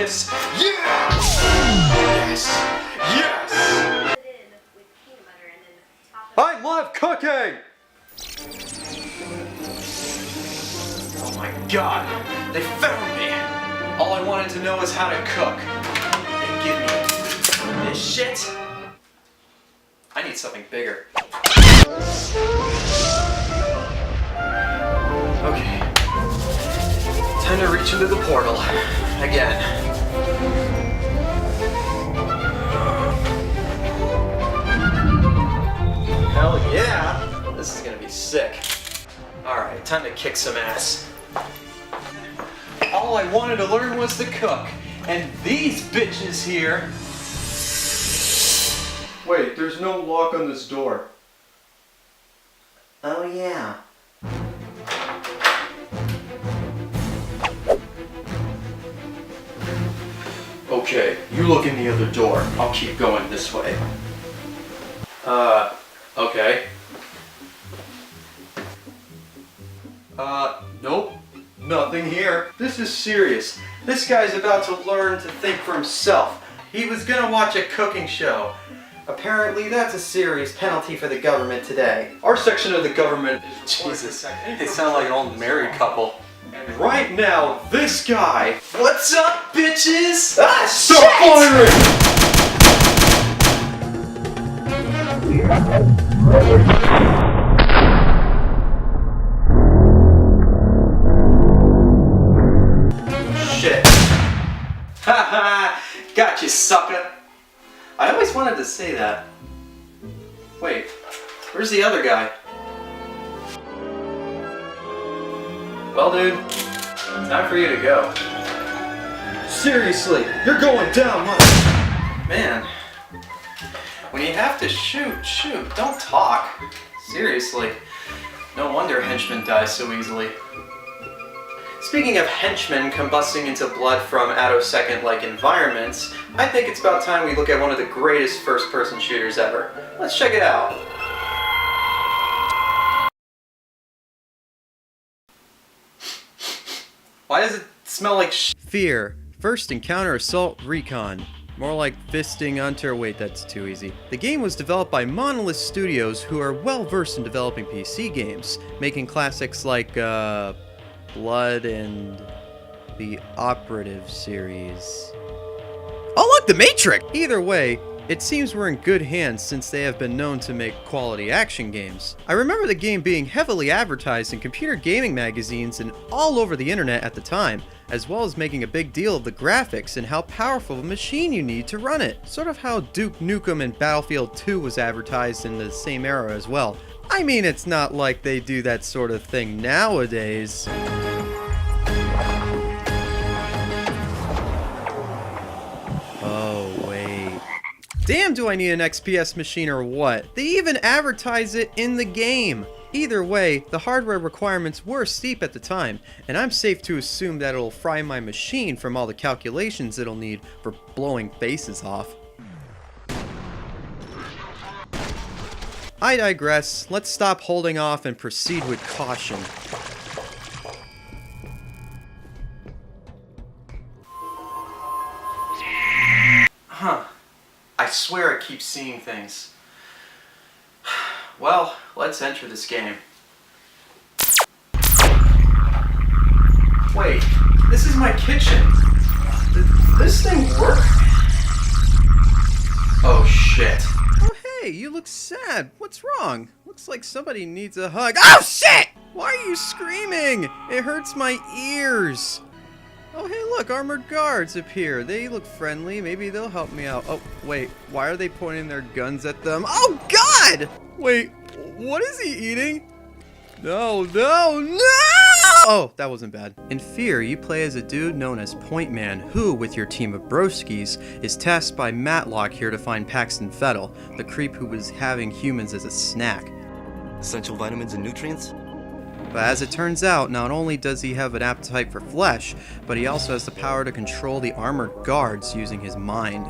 this. Yes! Yes! Yes! I love cooking! Oh my god, they found me! All I wanted to know is how to cook. They give me this shit? I need something bigger. Okay. Time to reach into the portal. Again. Hell yeah! This is gonna be sick. Alright, time to kick some ass. All I wanted to learn was to cook. And these bitches here... Wait, there's no lock on this door. Oh yeah. Okay, you look in the other door. I'll keep going this way. Okay. Nope. Nothing here. This is serious. This guy's about to learn to think for himself. He was gonna watch a cooking show. Apparently, that's a serious penalty for the government today. Our section of the government... Jesus, they sound like an old married couple. And right now, this guy... What's up, bitches? Ah, stop Shit. Haha, got you, sucker. I always wanted to say that. Wait, where's the other guy? Well, dude, time for you to go. Seriously, you're going down, man. When you have to shoot, shoot. Don't talk. Seriously. No wonder henchmen die so easily. Speaking of henchmen combusting into blood from attosecond-like environments, I think it's about time we look at one of the greatest first-person shooters ever. Let's check it out. Why does it smell like Fear. First encounter assault recon. More like fisting Hunter. Wait, that's too easy. The game was developed by Monolith Studios, who are well versed in developing PC games, making classics like, Blood and the Operative series. Oh look, The Matrix! Either way, it seems we're in good hands since they have been known to make quality action games. I remember the game being heavily advertised in computer gaming magazines and all over the internet at the time, as well as making a big deal of the graphics and how powerful of a machine you need to run it. Sort of how Duke Nukem and Battlefield 2 was advertised in the same era as well. I mean, it's not like they do that sort of thing nowadays. Oh, wait. Damn, do I need an XPS machine or what? They even advertise it in the game. Either way, the hardware requirements were steep at the time, and I'm safe to assume that it'll fry my machine from all the calculations it'll need for blowing faces off. I digress. Let's stop holding off and proceed with caution. Huh. I swear I keep seeing things. Well, let's enter this game. Wait, this is my kitchen. Did this thing work? Oh shit. Oh hey, you look sad. What's wrong? Looks like somebody needs a hug. Oh shit! Why are you screaming? It hurts my ears. Oh hey look, armored guards appear. They look friendly. Maybe they'll help me out. Oh wait, why are they pointing their guns at them? Oh god! Wait, what is he eating? No, no, no! Oh, that wasn't bad. In Fear, you play as a dude known as Point Man, who, with your team of broskies, is tasked by Matlock here to find Paxton Fettel, the creep who was having humans as a snack. Essential vitamins and nutrients? But as it turns out, not only does he have an appetite for flesh, but he also has the power to control the armored guards using his mind.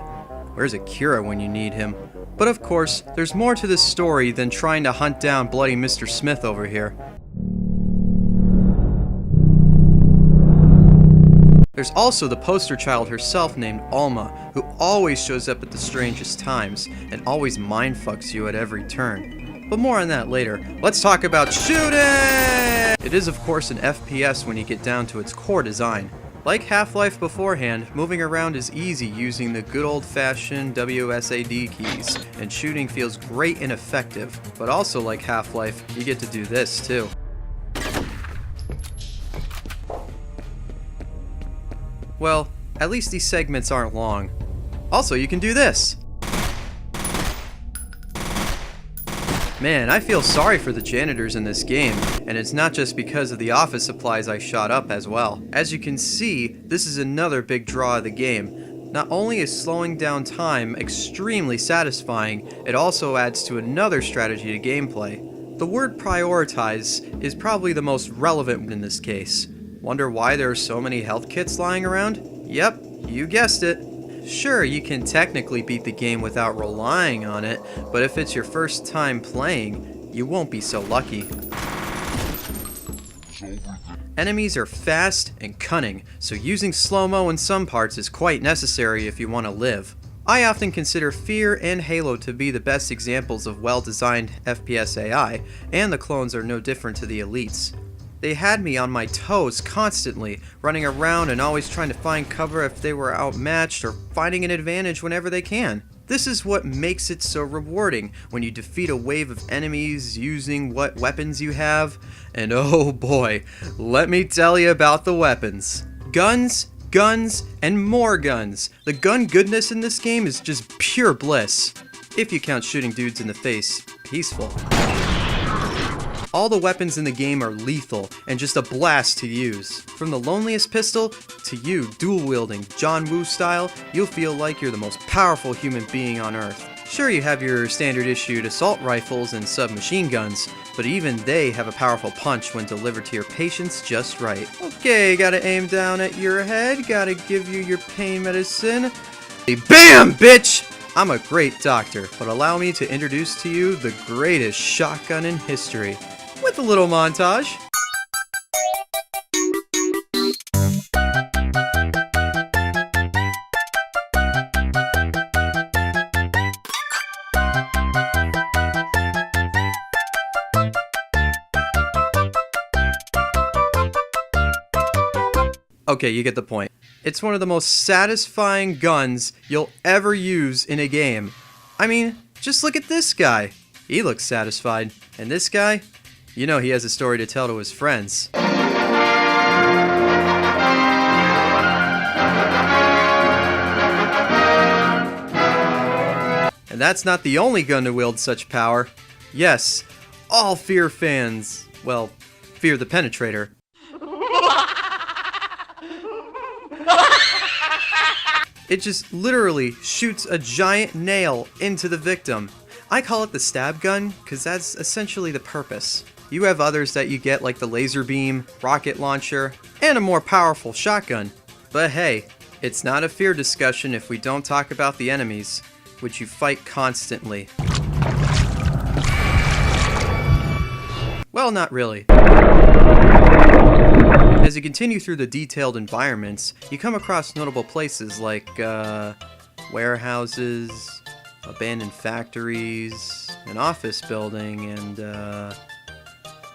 Where's Akira when you need him? But of course, there's more to this story than trying to hunt down bloody Mr. Smith over here. There's also the poster child herself named Alma, who always shows up at the strangest times, and always mindfucks you at every turn. But more on that later. Let's talk about shooting! It is of course an FPS when you get down to its core design. Like Half-Life beforehand, moving around is easy using the good old-fashioned WSAD keys, and shooting feels great and effective. But also like Half-Life, you get to do this too. Well, at least these segments aren't long. Also, you can do this! Man, I feel sorry for the janitors in this game, and it's not just because of the office supplies I shot up as well. As you can see, this is another big draw of the game. Not only is slowing down time extremely satisfying, it also adds to another strategy to gameplay. The word prioritize is probably the most relevant in this case. Wonder why there are so many health kits lying around? Yep, you guessed it. Sure, you can technically beat the game without relying on it, but if it's your first time playing, you won't be so lucky. Enemies are fast and cunning, so using slow-mo in some parts is quite necessary if you want to live. I often consider Fear and Halo to be the best examples of well-designed FPS AI, and the clones are no different to the elites. They had me on my toes constantly, running around and always trying to find cover if they were outmatched or finding an advantage whenever they can. This is what makes it so rewarding when you defeat a wave of enemies using what weapons you have. And oh boy, let me tell you about the weapons. Guns, guns, and more guns. The gun goodness in this game is just pure bliss. If you count shooting dudes in the face peaceful. All the weapons in the game are lethal and just a blast to use. From the loneliest pistol to you dual-wielding John Woo style, you'll feel like you're the most powerful human being on Earth. Sure, you have your standard-issued assault rifles and submachine guns, but even they have a powerful punch when delivered to your patients just right. Okay, gotta aim down at your head, gotta give you your pain medicine. BAM, bitch! I'm a great doctor, but allow me to introduce to you the greatest shotgun in history. With a little montage. Okay, you get the point. It's one of the most satisfying guns you'll ever use in a game. I mean, just look at this guy. He looks satisfied. And this guy? You know he has a story to tell to his friends. And that's not the only gun to wield such power. Yes, all Fear fans, well, Fear the Penetrator. It just literally shoots a giant nail into the victim. I call it the stab gun because that's essentially the purpose. You have others that you get like the laser beam, rocket launcher, and a more powerful shotgun. But hey, it's not a Fear discussion if we don't talk about the enemies, which you fight constantly. Well, not really. As you continue through the detailed environments, you come across notable places like warehouses, abandoned factories, an office building, and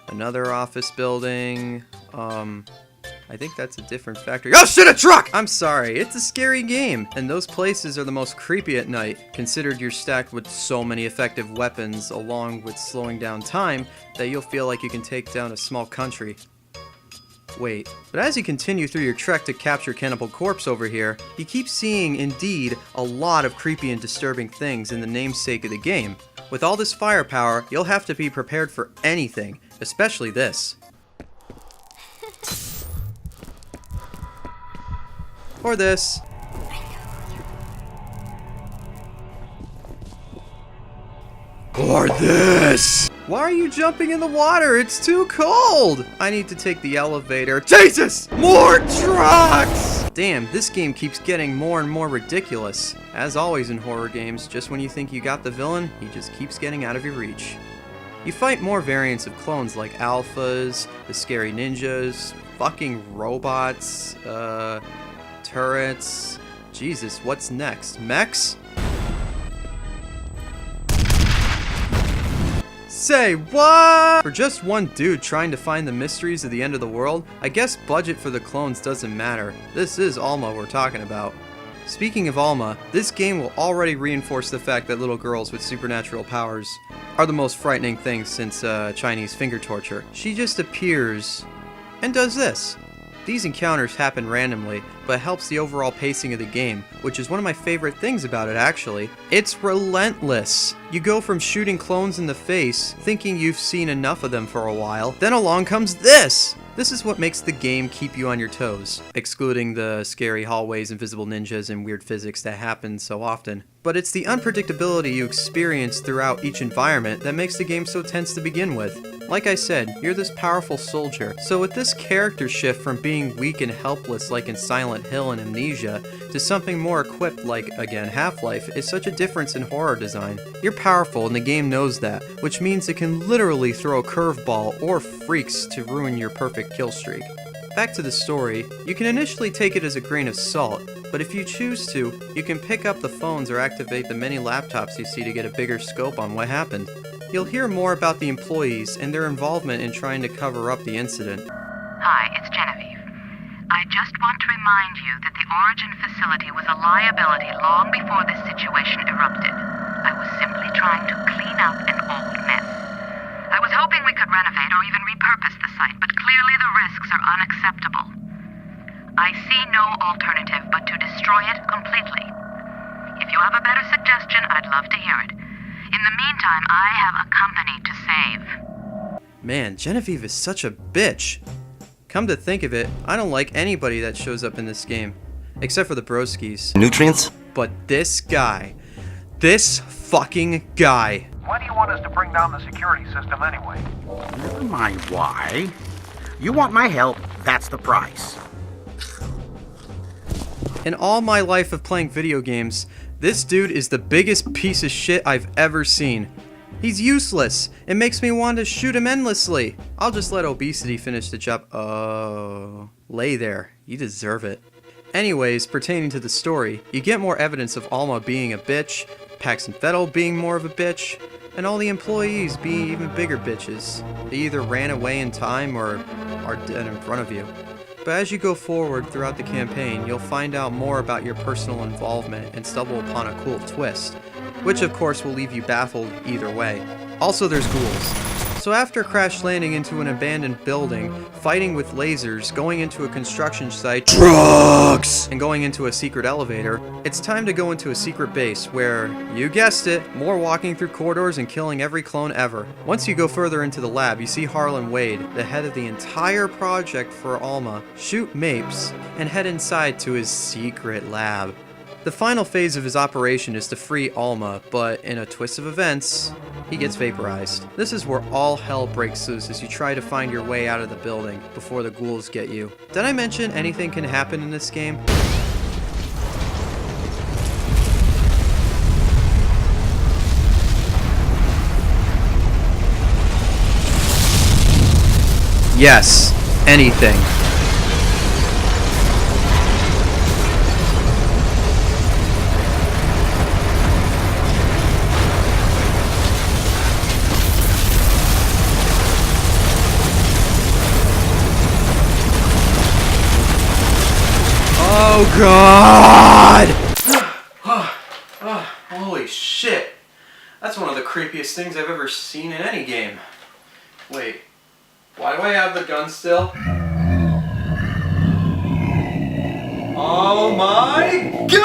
another office building. I think that's a different factory. Oh shit, a truck! I'm sorry, it's a scary game, and those places are the most creepy at night, considered you're stacked with so many effective weapons along with slowing down time that you'll feel like you can take down a small country. Wait, but as you continue through your trek to capture Cannibal Corpse over here, you keep seeing, indeed, a lot of creepy and disturbing things in the namesake of the game. With all this firepower, you'll have to be prepared for anything, especially this. Or this. Or this! Why are you jumping in the water? It's too cold! I need to take the elevator. Jesus! More trucks! Damn, this game keeps getting more and more ridiculous. As always in horror games, just when you think you got the villain, he just keeps getting out of your reach. You fight more variants of clones like alphas, the scary ninjas, fucking robots, turrets. Jesus, what's next? Mechs? Say what? For just one dude trying to find the mysteries of the end of the world, I guess budget for the clones doesn't matter. This is Alma we're talking about. Speaking of Alma, this game will already reinforce the fact that little girls with supernatural powers are the most frightening thing since Chinese finger torture. She just appears and does this. These encounters happen randomly, but helps the overall pacing of the game, which is one of my favorite things about it actually. It's relentless. You go from shooting clones in the face, thinking you've seen enough of them for a while, then along comes this! This is what makes the game keep you on your toes, excluding the scary hallways, invisible ninjas, and weird physics that happen so often. But it's the unpredictability you experience throughout each environment that makes the game so tense to begin with. Like I said, you're this powerful soldier, so with this character shift from being weak and helpless like in Silent Hill and Amnesia, to something more equipped like, again, Half-Life, is such a difference in horror design. You're powerful and the game knows that, which means it can literally throw a curveball or freaks to ruin your perfect kill streak. Back to the story, you can initially take it as a grain of salt, but if you choose to, you can pick up the phones or activate the many laptops you see to get a bigger scope on what happened. You'll hear more about the employees and their involvement in trying to cover up the incident. Hi, it's Genevieve. I just want to remind you that the Origin facility was a liability long before this situation erupted. I was simply trying to clean up an old mess. I was hoping we could renovate or even repurpose the site, but clearly the risks are unacceptable. I see no alternative but to destroy it completely. If you have a better suggestion, I'd love to hear it. In the meantime, I have a company to save. Man, Genevieve is such a bitch. Come to think of it, I don't like anybody that shows up in this game. Except for the broskies. Nutrients? But this guy. This fucking guy. Why do you want us to bring down the security system anyway? Never mind why. You want my help, that's the price. In all my life of playing video games, this dude is the biggest piece of shit I've ever seen. He's useless. It makes me want to shoot him endlessly. I'll just let obesity finish the job. Oh, lay there. You deserve it. Anyways, pertaining to the story, you get more evidence of Alma being a bitch, Pax and Fettel being more of a bitch, and all the employees being even bigger bitches. They either ran away in time or are dead in front of you. But as you go forward throughout the campaign, you'll find out more about your personal involvement and stumble upon a cool twist, which of course will leave you baffled either way. Also, there's ghouls. So after crash landing into an abandoned building, fighting with lasers, going into a construction site, drugs, and going into a secret elevator, it's time to go into a secret base where, you guessed it, more walking through corridors and killing every clone ever. Once you go further into the lab, you see Harlan Wade, the head of the entire project for Alma, shoot Mapes, and head inside to his secret lab. The final phase of his operation is to free Alma, but in a twist of events, he gets vaporized. This is where all hell breaks loose as you try to find your way out of the building before the ghouls get you. Did I mention anything can happen in this game? Yes, anything. Oh god! Holy shit. That's one of the creepiest things I've ever seen in any game. Wait, why do I have the gun still? Oh my god!